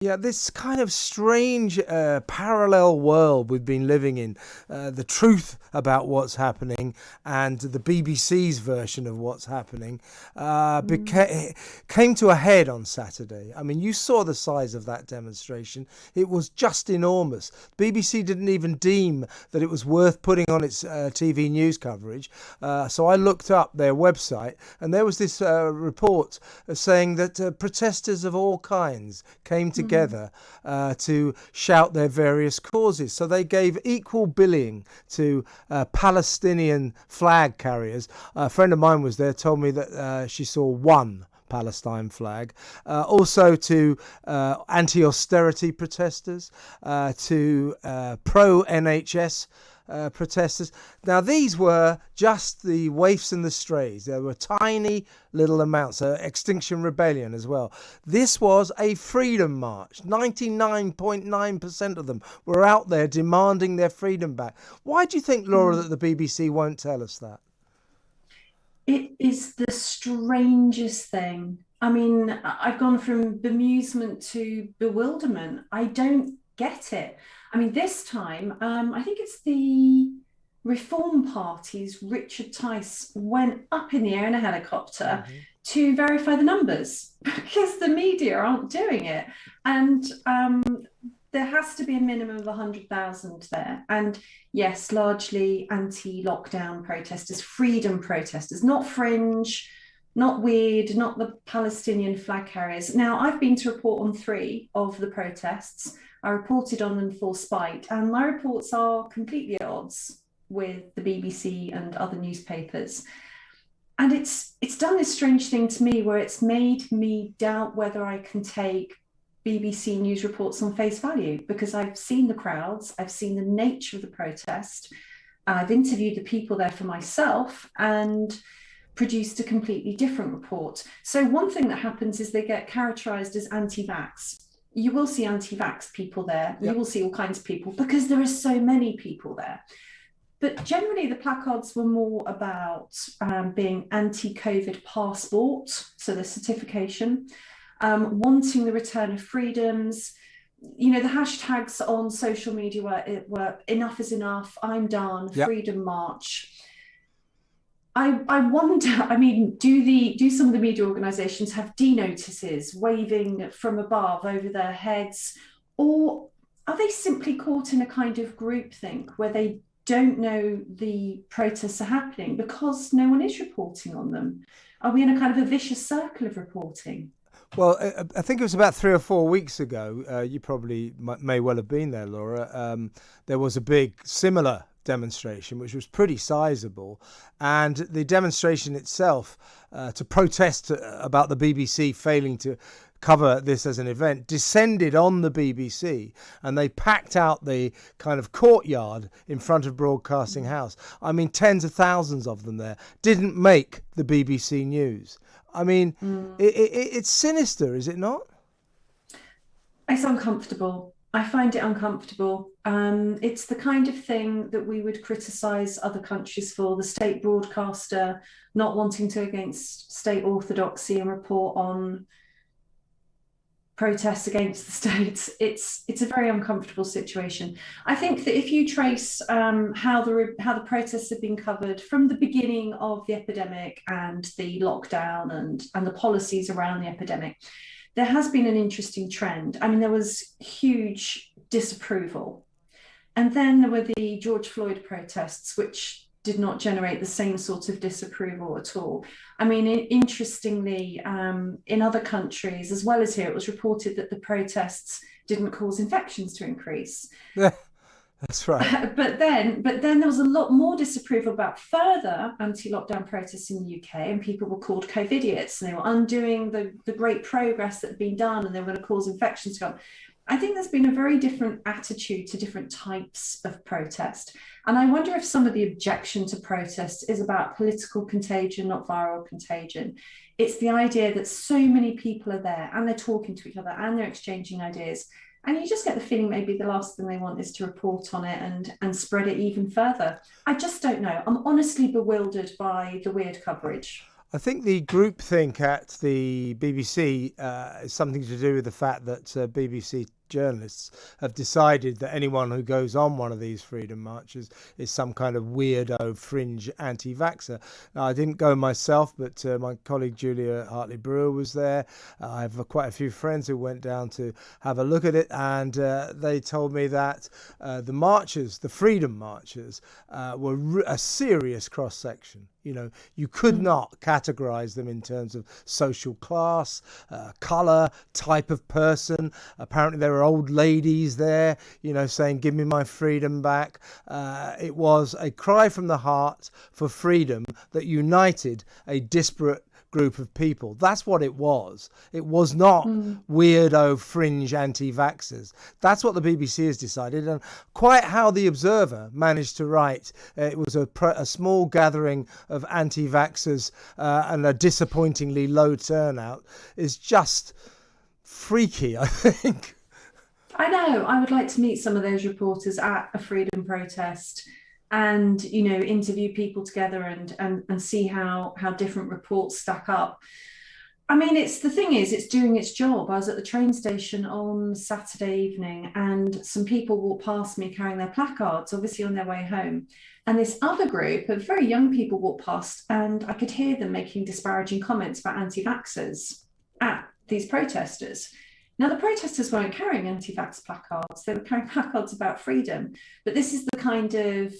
Yeah, this kind of strange parallel world we've been living in, the truth about what's happening and the BBC's version of what's happening, came to a head on Saturday. I mean, you saw the size of that demonstration. It was just enormous. BBC didn't even deem that it was worth putting on its TV news coverage. So I looked up their website, and there was this report saying that protesters of all kinds came together to shout their various causes. So they gave equal billing to Palestinian flag carriers. A friend of mine was there, told me that she saw one Palestine flag. Also to anti-austerity protesters, to pro-NHS protesters. Now, these were just the waifs and the strays. There were tiny little amounts. Extinction Rebellion as well. This was a freedom march. 99.9% of them were out there demanding their freedom back. Why do you think, Laura, that the BBC won't tell us that? It is the strangest thing. I mean, I've gone from bemusement to bewilderment. I don't get it. I mean, this time, I think it's the Reform Party's Richard Tice went up in the air in a helicopter Mhm. to verify the numbers because the media aren't doing it. And there has to be a minimum of 100,000 there. And yes, largely anti-lockdown protesters, freedom protesters, not fringe, not weird, not the Palestinian flag carriers. Now, I've been to report on three of the protests. I reported on them for Spite, and my reports are completely at odds with the BBC and other newspapers. And it's done this strange thing to me where it's made me doubt whether I can take BBC News reports on face value, because I've seen the crowds, I've seen the nature of the protest, I've interviewed the people there for myself and produced a completely different report. So one thing that happens is they get characterized as anti-vax. You will see anti-vax people there, you Yep. will see all kinds of people because there are so many people there. But generally, the placards were more about being anti-COVID passport, so the certification, wanting the return of freedoms. You know, the hashtags on social media were enough is enough, I'm done, Yep. freedom march. I wonder, I mean, do some of the media organizations have D notices waving from above over their heads, or are they simply caught in a kind of groupthink where they don't know the protests are happening because no one is reporting on them? Are we in a kind of a vicious circle of reporting? Well, I think it was about 3 or 4 weeks ago. You probably may well have been there, Laura. There was a big similar demonstration, which was pretty sizable. And the demonstration itself, to protest about the BBC failing to cover this as an event, descended on the BBC, and they packed out the kind of courtyard in front of Broadcasting House. I mean, tens of thousands of them there didn't make the BBC News. I mean, it's sinister, is it not? It's uncomfortable. I find it uncomfortable. It's the kind of thing that we would criticize other countries for, the state broadcaster not wanting to against state orthodoxy and report on protests against the state. It's a very uncomfortable situation. I think that if you trace how the protests have been covered from the beginning of the epidemic and the lockdown and the policies around the epidemic, there has been an interesting trend. I mean, there was huge disapproval. And then there were the George Floyd protests, which did not generate the same sort of disapproval at all. I mean, interestingly, in other countries, as well as here, it was reported that the protests didn't cause infections to increase. Yeah, that's right. But then there was a lot more disapproval about further anti-lockdown protests in the UK, and people were called COVIDiots, and they were undoing the great progress that had been done, and they were going to cause infections to come. I think there's been a very different attitude to different types of protest. And I wonder if some of the objection to protest is about political contagion, not viral contagion. It's the idea that so many people are there and they're talking to each other and they're exchanging ideas. And you just get the feeling maybe the last thing they want is to report on it and spread it even further. I just don't know. I'm honestly bewildered by the weird coverage. I think the groupthink at the BBC is something to do with the fact that BBC journalists have decided that anyone who goes on one of these freedom marches is some kind of weirdo fringe anti-vaxxer. Now, I didn't go myself, but my colleague Julia Hartley-Brewer was there. I have quite a few friends who went down to have a look at it, and they told me that the marchers, the freedom marchers, were a serious cross-section. You know, you could not categorize them in terms of social class, color, type of person. Apparently there were old ladies there, you know, saying, give me my freedom back. It was a cry from the heart for freedom that united a disparate group of people. That's what it was. It was not weirdo fringe anti-vaxxers. That's what the BBC has decided, and quite how the Observer managed to write it was a small gathering of anti-vaxxers and a disappointingly low turnout is just freaky, I think. I know. I would like to meet some of those reporters at a freedom protest and, you know, interview people together and see how different reports stack up. I mean, it's doing its job. I was at the train station on Saturday evening and some people walked past me carrying their placards, obviously on their way home. And this other group of very young people walked past and I could hear them making disparaging comments about anti-vaxxers at these protesters. Now, the protesters weren't carrying anti-vax placards, they were carrying placards about freedom. But this is the kind of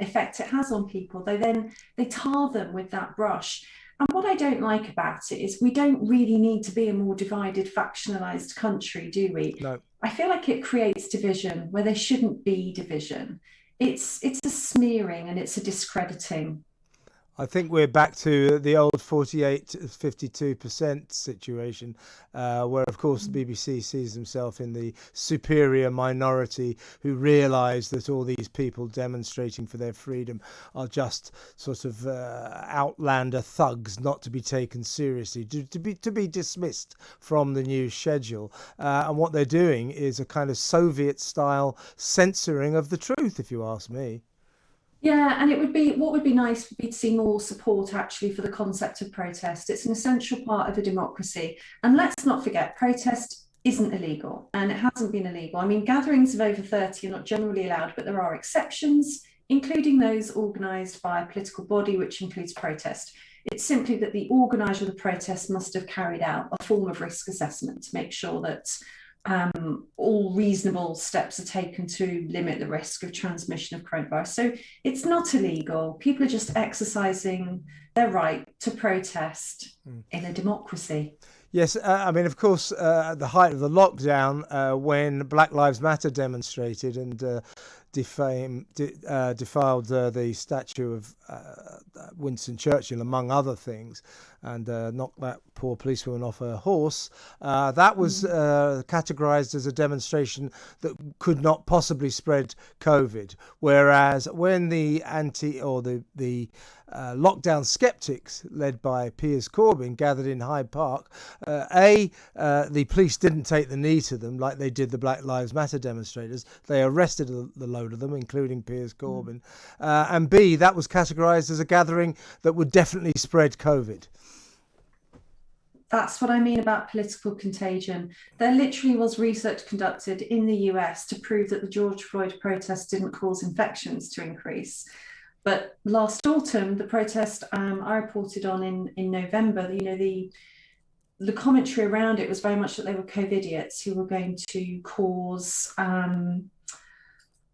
effect it has on people. They tar them with that brush. And what I don't like about it is we don't really need to be a more divided, factionalized country, do we? No. I feel like it creates division where there shouldn't be division. It's a smearing and it's a discrediting. I think we're back to the old 48-52% situation, where, of course, the BBC sees themselves in the superior minority who realise that all these people demonstrating for their freedom are just sort of outlander thugs, not to be taken seriously, to be dismissed from the news schedule. And what they're doing is a kind of Soviet-style censoring of the truth, if you ask me. Yeah, and what would be nice would be to see more support actually for the concept of protest. It's an essential part of a democracy. And let's not forget, protest isn't illegal and it hasn't been illegal. I mean, gatherings of over 30 are not generally allowed, but there are exceptions, including those organised by a political body, which includes protest. It's simply that the organiser of the protest must have carried out a form of risk assessment to make sure that all reasonable steps are taken to limit the risk of transmission of coronavirus. So it's not illegal. People are just exercising their right to protest in a democracy. Yes, I mean, of course, at the height of the lockdown, when Black Lives Matter demonstrated and defiled the statue of Winston Churchill, among other things, and knocked that poor policewoman off her horse, that was categorised as a demonstration that could not possibly spread COVID. Whereas when the lockdown skeptics, led by Piers Corbyn, gathered in Hyde Park, the police didn't take the knee to them like they did the Black Lives Matter demonstrators. They arrested the load of them, including Piers Corbyn. And B, that was categorised as a gathering that would definitely spread COVID. That's what I mean about political contagion. There literally was research conducted in the US to prove that the George Floyd protests didn't cause infections to increase. But last autumn, the protest I reported on in November, you know, the commentary around it was very much that they were COVIDiots who were going to cause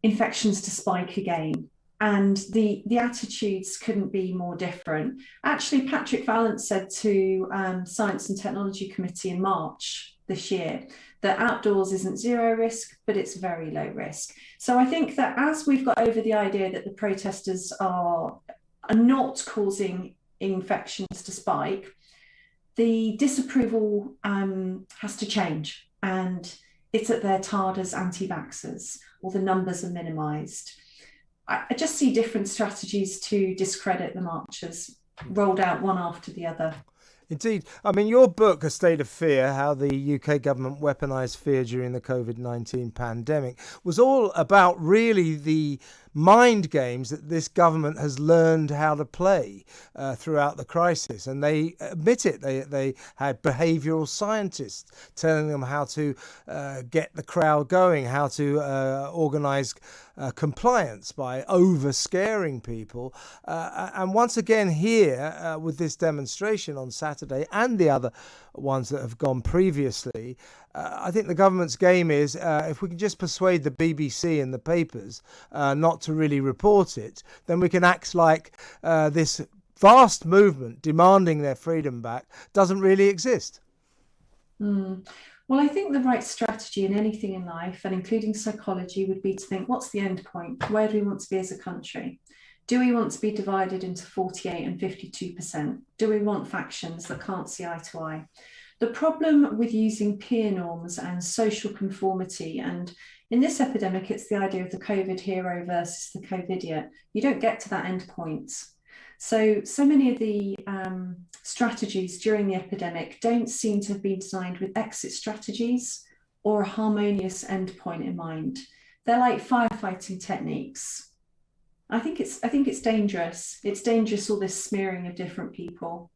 infections to spike again. And the attitudes couldn't be more different. Actually, Patrick Vallance said to Science and Technology Committee in March this year that outdoors isn't zero risk, but it's very low risk. So I think that as we've got over the idea that the protesters are not causing infections to spike, the disapproval has to change, and it's that they're tarred as anti-vaxxers or the numbers are minimised. I just see different strategies to discredit the marchers rolled out one after the other. Indeed. I mean, your book, A State of Fear, How the UK Government Weaponised Fear During the COVID-19 Pandemic, was all about really the mind games that this government has learned how to play throughout the crisis. And they admit it. They had behavioural scientists telling them how to get the crowd going, how to organise compliance by over-scaring people. And once again here, with this demonstration on Saturday and the other ones that have gone previously, I think the government's game is if we can just persuade the BBC and the papers not to really report it, then we can act like this vast movement demanding their freedom back doesn't really exist. Well, I think the right strategy in anything in life, and including psychology, would be to think, what's the end point? Where do we want to be as a country? Do we want to be divided into 48 and 52%? Do we want factions that can't see eye to eye? The problem with using peer norms and social conformity, and in this epidemic, it's the idea of the COVID hero versus the COVIDiot. You don't get to that end point. So many of the strategies during the epidemic don't seem to have been designed with exit strategies or a harmonious endpoint in mind. They're like firefighting techniques. I think it's dangerous. It's dangerous, all this smearing of different people.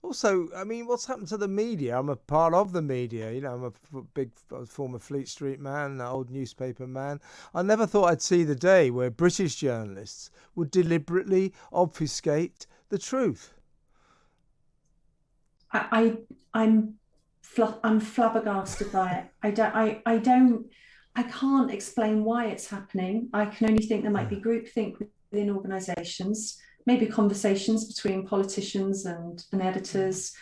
Also, I mean, what's happened to the media? I'm a part of the media. You know, I'm a big former Fleet Street man, an old newspaper man. I never thought I'd see the day where British journalists would deliberately obfuscate the truth. I'm flabbergasted by it. I can't explain why it's happening. I can only think there might be groupthink within organisations. Maybe conversations between politicians and editors,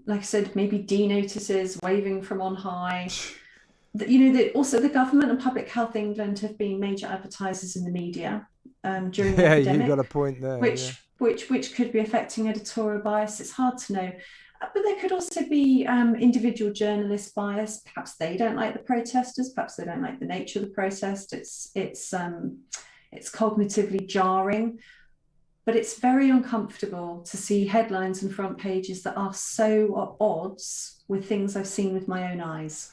like I said, maybe D-notices waving from on high. Also the government and Public Health England have been major advertisers in the media during the epidemic. You've got a point there. Which could be affecting editorial bias. It's hard to know. But there could also be individual journalist bias. Perhaps they don't like the protesters. Perhaps they don't like the nature of the protest. It's cognitively jarring. But it's very uncomfortable to see headlines and front pages that are so at odds with things I've seen with my own eyes.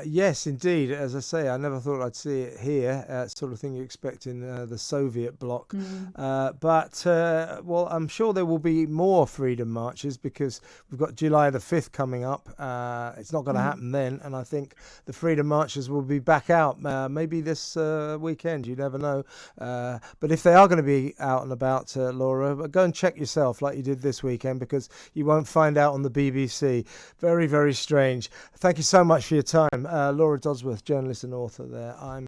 Yes, indeed. As I say, I never thought I'd see it here, sort of thing you expect in the Soviet bloc. But I'm sure there will be more freedom marches because we've got July the 5th coming up. It's not going to happen then. And I think the freedom marches will be back out maybe this weekend. You never know. But if they are going to be out and about, Laura, go and check yourself like you did this weekend because you won't find out on the BBC. Very, very strange. Thank you so much for your time. Laura Dodsworth, journalist and author there. I'm